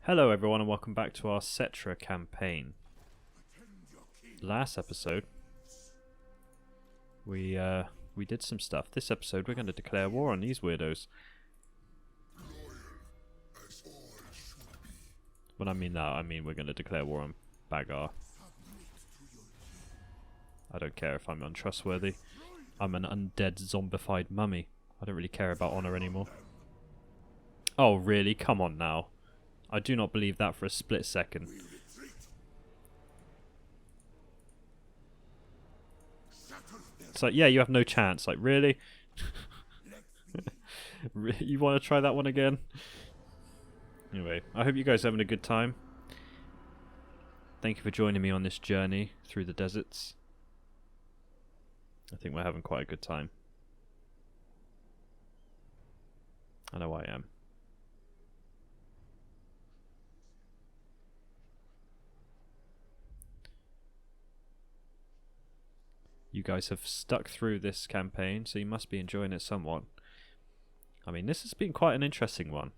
Hello everyone and welcome back to our Settra campaign. Last episode we did some stuff. This episode we're going to declare war on these weirdos. When I mean that, I mean we're going to declare war on Bhagar. I don't care if I'm untrustworthy. I'm an undead zombified mummy. I don't really care about honour anymore. Oh really? Come on now. I do not believe that for a split second. It's like, yeah, you have no chance. Like, really? You want to try that one again? Anyway, I hope you guys are having a good time. Thank you for joining me on this journey through the deserts. I think we're having quite a good time. I know I am. You guys have stuck through this campaign, so you must be enjoying it somewhat. I mean, this has been quite an interesting one.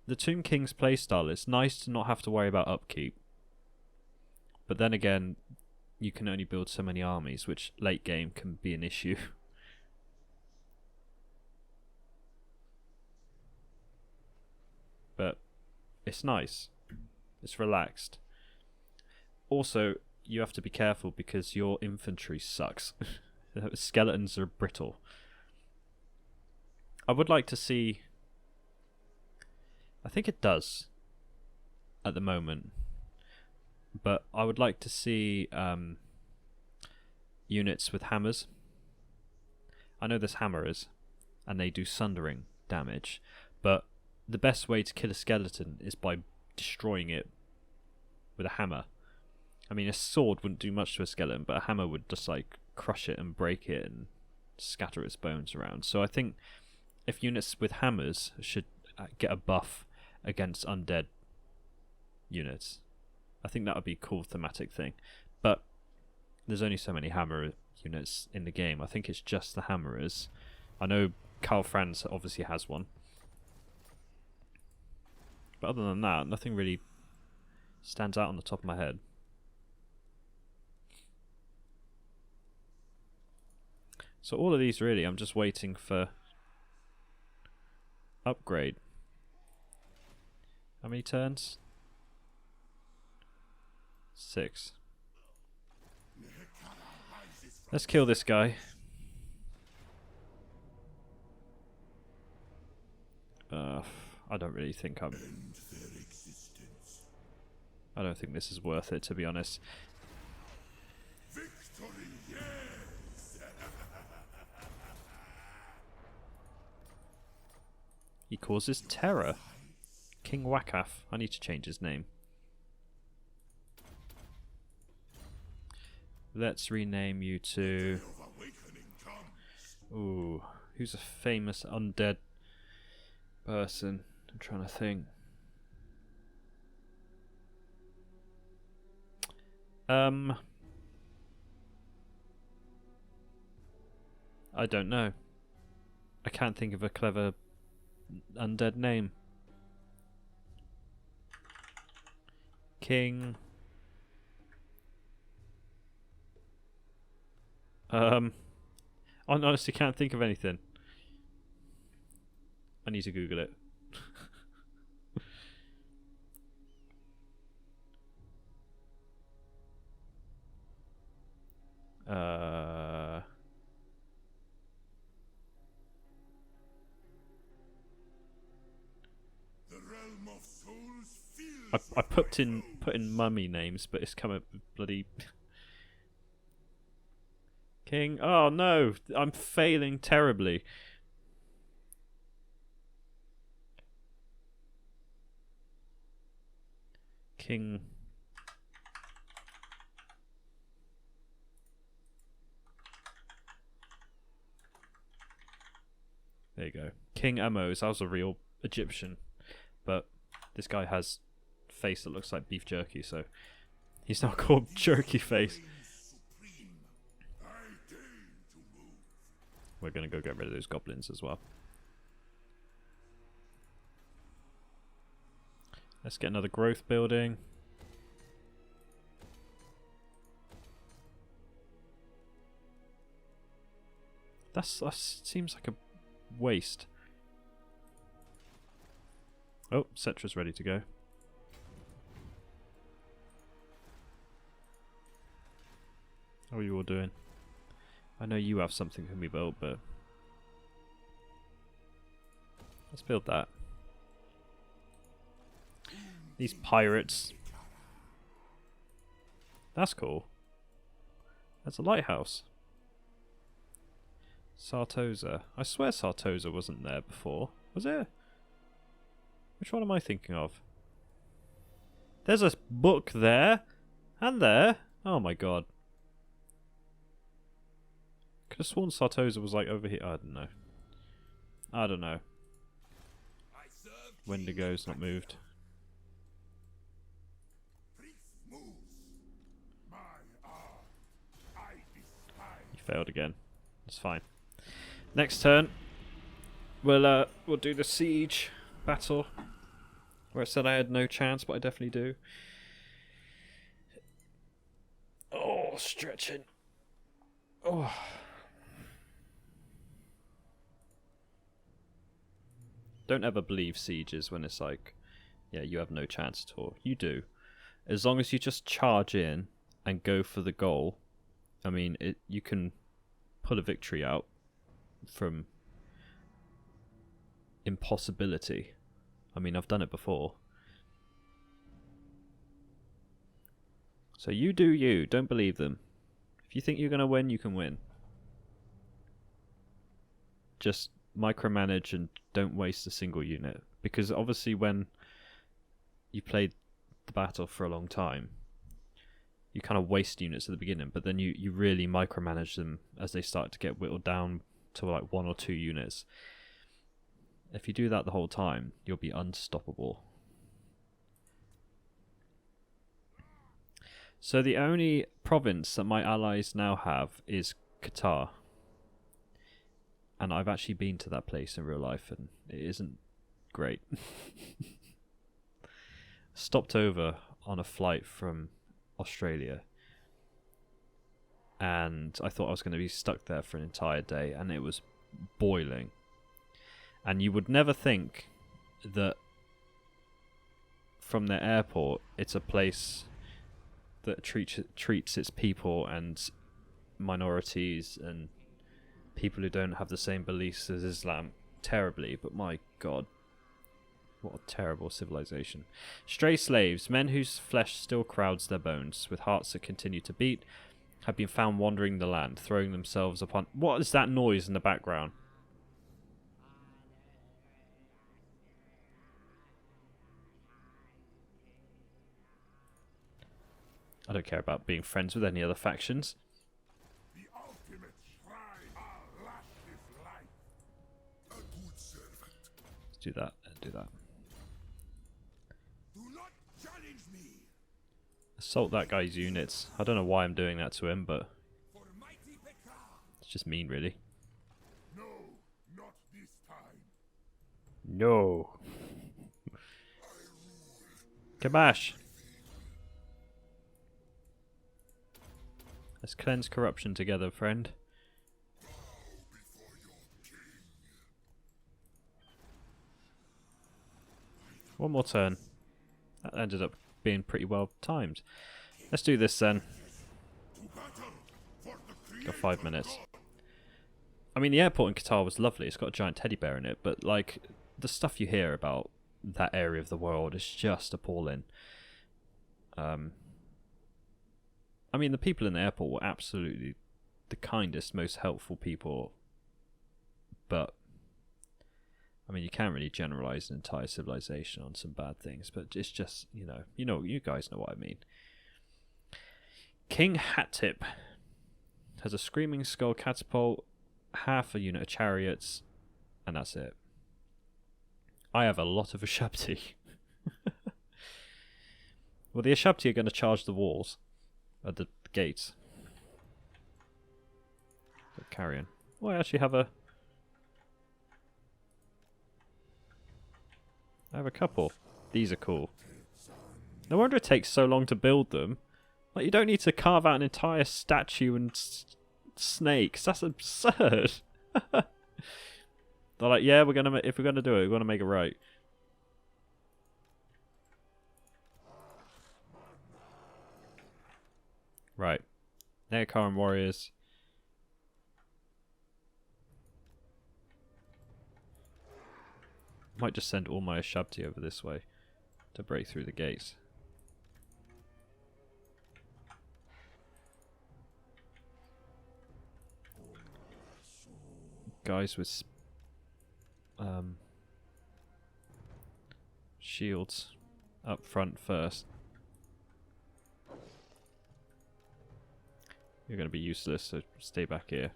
The Tomb King's playstyle, it's nice to not have to worry about upkeep. But then again, you can only build so many armies, which late game can be an issue. But it's nice. It's relaxed. Also, you have to be careful because your infantry sucks. Skeletons are brittle. I would like to see... I think it does at the moment. But I would like to see units with hammers. I know there's hammers and they do sundering damage. But the best way to kill a skeleton is by destroying it with a hammer. I mean, a sword wouldn't do much to a skeleton, but a hammer would just, like, crush it and break it and scatter its bones around. So I think if units with hammers should get a buff against undead units, I think that would be a cool thematic thing. But there's only so many hammer units in the game. I think it's just the hammerers. I know Karl Franz obviously has one. But other than that, nothing really stands out on the top of my head. So all of these really, I'm just waiting for upgrade. How many turns? 6. Let's kill this guy. I don't really think I don't think this is worth it, to be honest. He causes terror. King Wakaf. I need to change his name. Let's rename you to... Ooh, who's a famous undead person? I'm trying to think. I don't know. I can't think of a clever undead name. King. I honestly can't think of anything. I need to Google it. I put in mummy names, but it's come up with bloody King. Oh no, I'm failing terribly. King. There you go. King Amos. I was a real Egyptian, but this guy has face that looks like beef jerky, so he's now called Jerky Face. We're gonna go get rid of those goblins as well. Let's get another growth building. That seems like a waste. Oh, Settra's ready to go. How are you all doing? I know you have something can be built, but let's build that. These pirates. That's cool. That's a lighthouse. Sartosa. I swear Sartosa wasn't there before. Was it? Which one am I thinking of? There's a book there. And there. Oh my god. Could have sworn Sartosa was like over here. I don't know. I don't know. Wendigo's not moved. You failed again. It's fine. Next turn, we'll do the siege battle, where I said I had no chance, but I definitely do. Oh, stretching. Oh. Don't ever believe sieges when it's like, yeah, you have no chance at all. You do. As long as you just charge in and go for the goal, I mean, you can pull a victory out from impossibility. I mean, I've done it before. So you do you. Don't believe them. If you think you're going to win, you can win. Just micromanage and don't waste a single unit. Because obviously when you played the battle for a long time, you kind of waste units at the beginning, but then you really micromanage them as they start to get whittled down to like 1 or 2 units. If you do that the whole time, you'll be unstoppable. So the only province that my allies now have is Qatar. And I've actually been to that place in real life, and it isn't great. Stopped over on a flight from Australia, and I thought I was going to be stuck there for an entire day, and it was boiling. And you would never think that from the airport it's a place that treats its people and minorities and people who don't have the same beliefs as Islam terribly, but my god, what a terrible civilization. Stray slaves, men whose flesh still crowds their bones, with hearts that continue to beat, have been found wandering the land, throwing themselves upon... What is that noise in the background? I don't care about being friends with any other factions. The ultimate shrine, our last is life. A good servant. Let's do that and do that. Do not challenge me. Assault that guy's units. I don't know why I'm doing that to him, but For mighty Petra. it's just mean, really. No, not this time. No. Kabash. Let's cleanse corruption together, friend. One more turn. That ended up being pretty well timed. Let's do this then. Got 5 minutes. I mean, the airport in Qatar was lovely. It's got a giant teddy bear in it, but like the stuff you hear about that area of the world is just appalling. I mean, the people in the airport were absolutely the kindest, most helpful people. But, I mean, you can't really generalize an entire civilization on some bad things. But it's just, you guys know what I mean. King Hatip has a Screaming Skull catapult, half a unit of chariots, and that's it. I have a lot of Ashabti. Well, the Ashabti are going to charge the walls. At the gates. But carry on. Oh, I actually have a... I have a couple. These are cool. No wonder it takes so long to build them. Like, you don't need to carve out an entire statue and snakes. That's absurd. They're like, yeah, if we're gonna do it, we're gonna make it right. Right. Neokaran warriors. Might just send all my Ashabti over this way to break through the gates. Guys with shields up front first. You're going to be useless, so stay back here.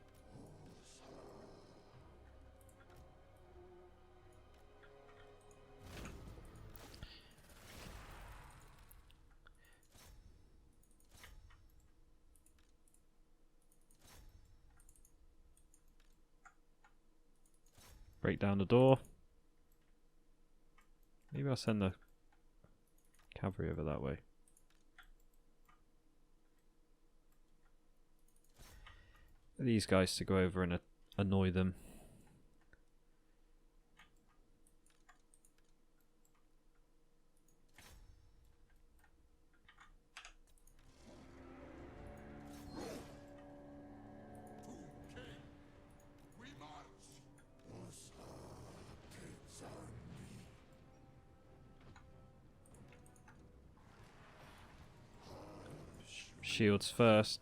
Break down the door. Maybe I'll send the cavalry over that way. These guys to go over and annoy them. Shields first.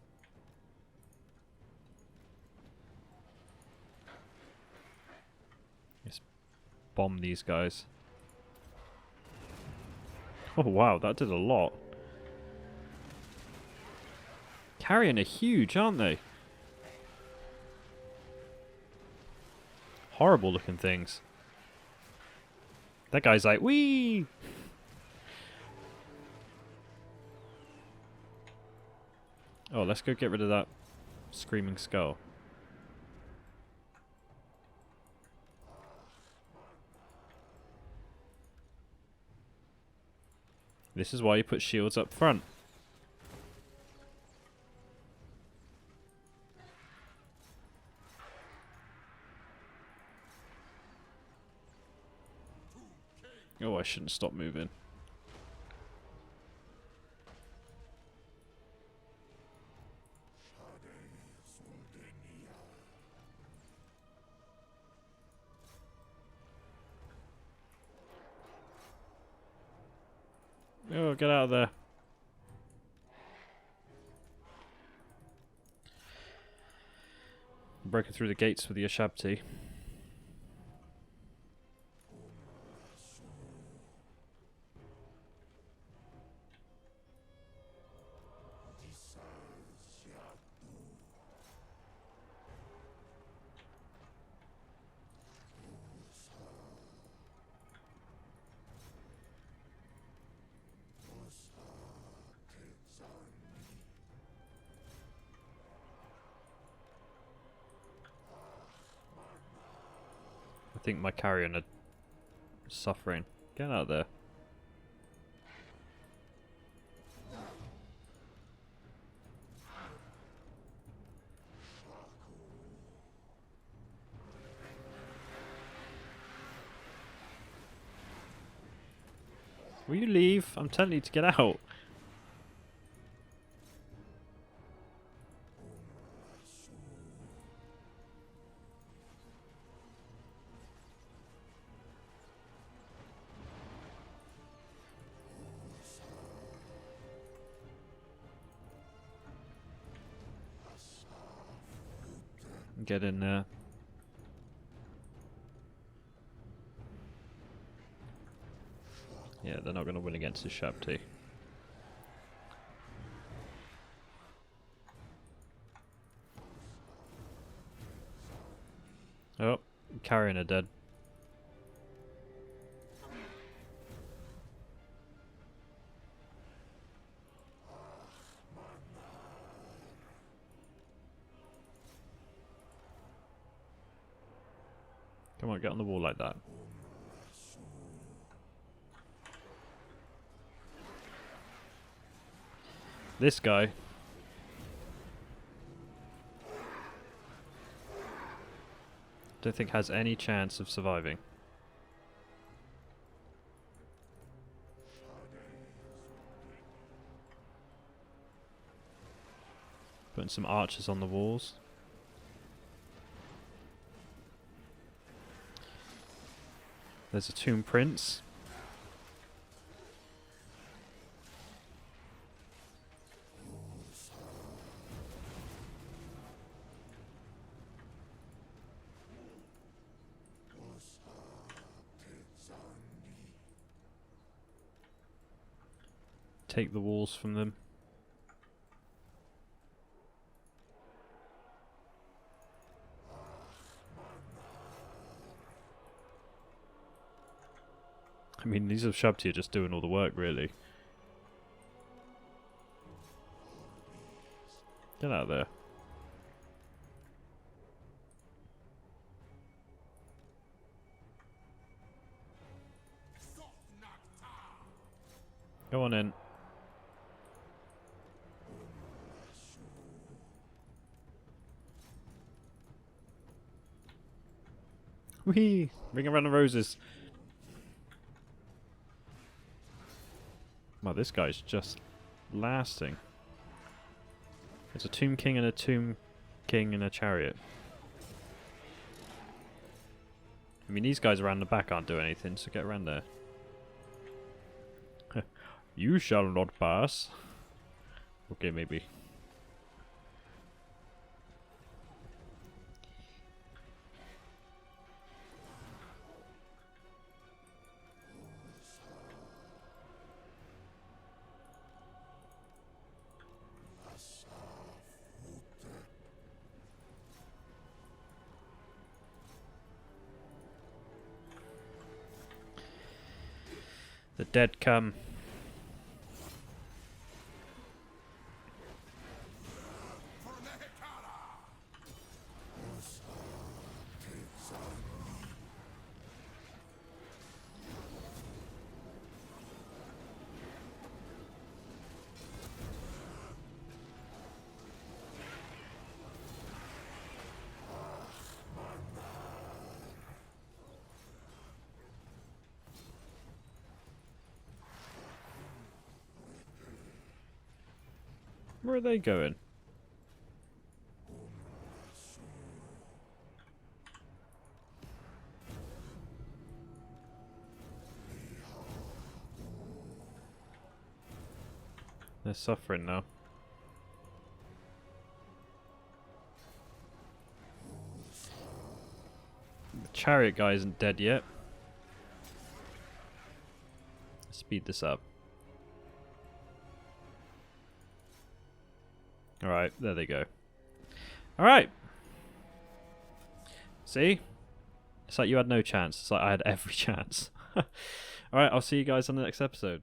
Just bomb these guys. Oh wow, that did a lot. Carrion are huge, aren't they? Horrible looking things. That guy's like, wee! Oh, let's go get rid of that screaming skull. This is why you put shields up front. Oh, I shouldn't stop moving. Oh, get out of there. Breaking through the gates with the Ashabti. I think my carrion are suffering. Get out of there. Will you leave? I'm telling you to get out. Get in there. Yeah, they're not going to win against the Shabti. Oh, carrion are dead. Come on, get on the wall like that. This guy. Don't think has any chance of surviving. Putting some archers on the walls. There's a tomb prince. Take the walls from them. I mean, these are shoved here just doing all the work, really. Get out of there. Go on in. Whee! Ring around the roses. Wow, this guy's just lasting. There's a tomb king and a tomb king in a chariot. I mean, these guys around the back aren't doing anything, so get around there. You shall not pass. Okay, maybe. The dead come. Where are they going? They're suffering now. The chariot guy isn't dead yet. Speed this up. Alright, there they go. Alright! See? It's like you had no chance. It's like I had every chance. Alright, I'll see you guys on the next episode.